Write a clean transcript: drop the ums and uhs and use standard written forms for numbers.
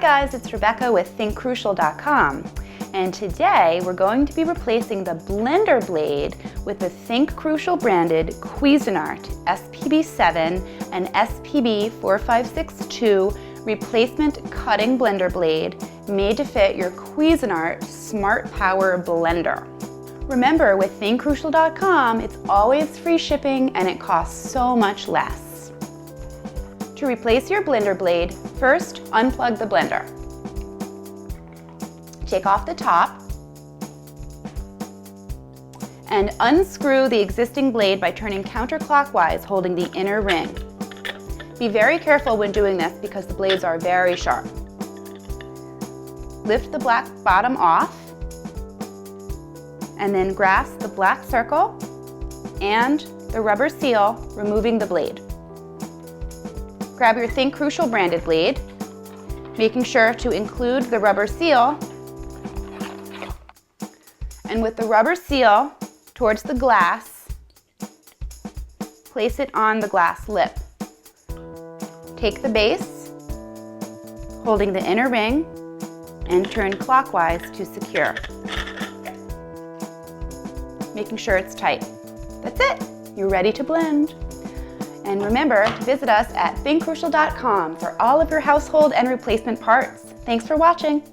guys, it's Rebecca with ThinkCrucial.com, and today we're going to be replacing the blender blade with the ThinkCrucial branded Cuisinart SPB7 and SPB4562 replacement cutting blender blade made to fit your Cuisinart Smart Power blender. Remember, with ThinkCrucial.com, it's always free shipping and it costs so much less. To replace your blender blade, first unplug the blender. Take off the top and unscrew the existing blade by turning counterclockwise, holding the inner ring. Be very careful when doing this because the blades are very sharp. Lift the black bottom off and then grasp the black circle and the rubber seal, removing the blade. Grab your ThinkCrucial branded blade, making sure to include the rubber seal, and with the rubber seal towards the glass, place it on the glass lip. Take the base, holding the inner ring, and turn clockwise to secure, making sure it's tight. That's it, you're ready to blend. And remember to visit us at ThinkCrucial.com for all of your household and replacement parts. Thanks for watching.